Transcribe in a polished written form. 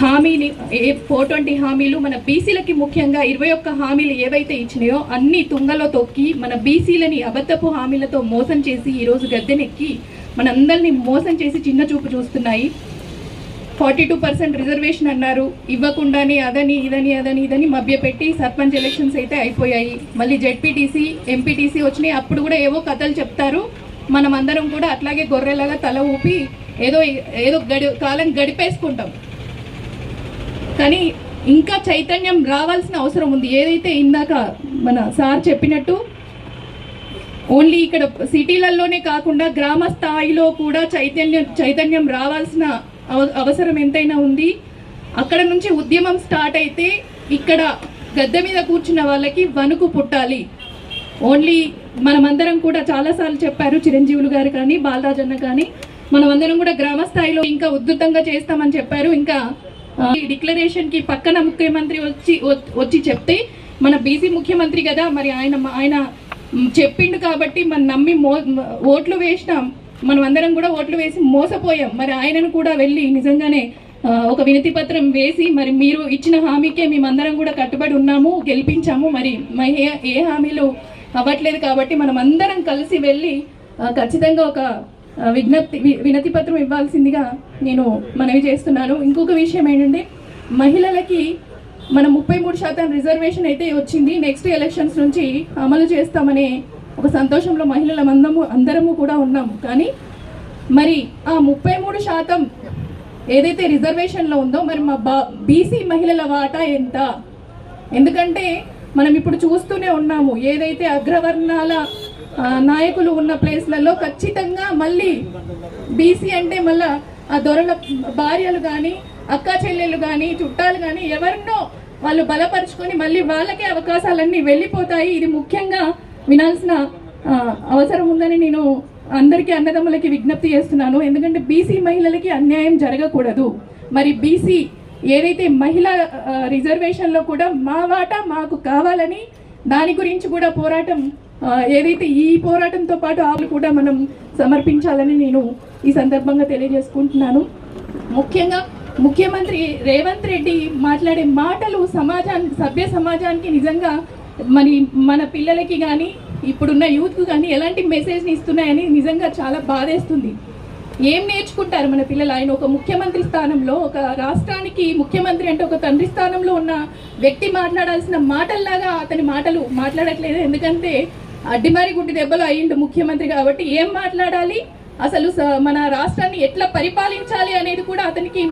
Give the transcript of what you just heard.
హామీని 420 హామీలు మన బీసీలకి ముఖ్యంగా 21 హామీలు ఏవైతే ఇచ్చినాయో అన్ని తుంగలో తొక్కి మన బీసీలని అబద్ధపు హామీలతో మోసం చేసి ఈరోజు గద్దెనెక్కి మనందరినీ మోసం చేసి చిన్న చూపు చూస్తున్నాయి. 42% రిజర్వేషన్ అన్నారు, ఇవ్వకుండానే అదని ఇదని మభ్యపెట్టి సర్పంచ్ ఎలక్షన్స్ అయితే అయిపోయాయి. మళ్ళీ జెడ్పీటీసీ ఎంపీటీసీ వచ్చినాయి, అప్పుడు కూడా ఏవో కథలు చెప్తారు. మనం అందరం కూడా అట్లాగే గొర్రెలాగా తల ఊపి ఏదో కాలం గడిపేసుకుంటాం. కానీ ఇంకా చైతన్యం రావాల్సిన అవసరం ఉంది. ఏదైతే ఇందాక మన సార్ చెప్పినట్టు ఓన్లీ ఇక్కడ సిటీలలోనే కాకుండా గ్రామ స్థాయిలో కూడా చైతన్యం రావాల్సిన అవసరం ఎంతైనా ఉంది. అక్కడ నుంచి ఉద్యమం స్టార్ట్ అయితే ఇక్కడ గద్దె మీద కూర్చున్న వాళ్ళకి వణుకు పుట్టాలి. ఓన్లీ మనమందరం కూడా చాలాసార్లు చెప్పారు, చిరంజీవులు గారు కానీ బాలరాజన్న కానీ, మనమందరం కూడా గ్రామ స్థాయిలో ఇంకా ఉధృతంగా చేస్తామని చెప్పారు. ఇంకా డిక్లరేషన్ కి పక్కన ముఖ్యమంత్రి వచ్చి చెప్తే మన బీసీ ముఖ్యమంత్రి కదా, మరి ఆయన చెప్పిండు కాబట్టి మనం నమ్మి ఓట్లు వేసినాం. మనం అందరం కూడా ఓట్లు వేసి మోసపోయాం. మరి ఆయనను కూడా వెళ్ళి నిజంగానే ఒక వినతి పత్రం వేసి మరి మీరు ఇచ్చిన హామీకే మేమందరం కూడా కట్టుబడి ఉన్నాము, గెలిపించాము, మరి ఏ హామీలు అవ్వట్లేదు కాబట్టి మనం అందరం కలిసి వెళ్ళి ఖచ్చితంగా ఒక వినతి పత్రం ఇవ్వాల్సిందిగా నేను మనవి చేస్తున్నాను. ఇంకొక విషయం ఏంటంటే మహిళలకి మన 33% రిజర్వేషన్ అయితే వచ్చింది. నెక్స్ట్ ఎలక్షన్స్ నుంచి అమలు చేస్తామనే ఒక సంతోషంలో అందరము కూడా ఉన్నాము. కానీ మరి ఆ 33% ఏదైతే రిజర్వేషన్లో ఉందో మరి మా బీసీ మహిళల వాటా ఎంత? ఎందుకంటే మనం ఇప్పుడు చూస్తూనే ఉన్నాము, ఏదైతే అగ్రవర్ణాల నాయకులు ఉన్న ప్లేస్లలో ఖచ్చితంగా మళ్ళీ బీసీ అంటే మళ్ళీ ఆ దొరల భార్యలు కానీ అక్కా చెల్లెలు కానీ చుట్టాలు కానీ ఎవరినో వాళ్ళు బలపరుచుకొని మళ్ళీ వాళ్ళకే అవకాశాలన్నీ వెళ్ళిపోతాయి. ఇది ముఖ్యంగా వినాల్సిన అవసరం ఉందని నేను అందరికీ అన్నదమ్ములకి విజ్ఞప్తి చేస్తున్నాను. ఎందుకంటే బీసీ మహిళలకి అన్యాయం జరగకూడదు. మరి బీసీ ఏదైతే మహిళా రిజర్వేషన్లో కూడా మా వాటా మాకు కావాలని దాని గురించి కూడా పోరాటం ఏదైతే ఈ పోరాటంతో పాటు ఆవులు కూడా మనం సమర్పించాలని నేను ఈ సందర్భంగా తెలియజేసుకుంటున్నాను. ముఖ్యంగా ముఖ్యమంత్రి రేవంత్ రెడ్డి మాట్లాడే మాటలు సభ్య సమాజానికి నిజంగా మన పిల్లలకి కానీ ఇప్పుడున్న యూత్కు కానీ ఎలాంటి మెసేజ్ని ఇస్తున్నాయని నిజంగా చాలా బాధేస్తుంది. ఏం నేర్చుకుంటారు మన పిల్లలు? ఆయన ఒక ముఖ్యమంత్రి స్థానంలో, ఒక రాష్ట్రానికి ముఖ్యమంత్రి అంటే ఒక తండ్రి స్థానంలో ఉన్న వ్యక్తి మాట్లాడాల్సిన మాటల్లాగా అతని మాటలు మాట్లాడట్లేదు. ఎందుకంటే అడ్డిమారి గుడ్డి దెబ్బలు అయ్యిండు ముఖ్యమంత్రి కాబట్టి ఏం మాట్లాడాలి, అసలు మన రాష్ట్రాన్ని ఎట్లా పరిపాలించాలి అనేది కూడా అతనికి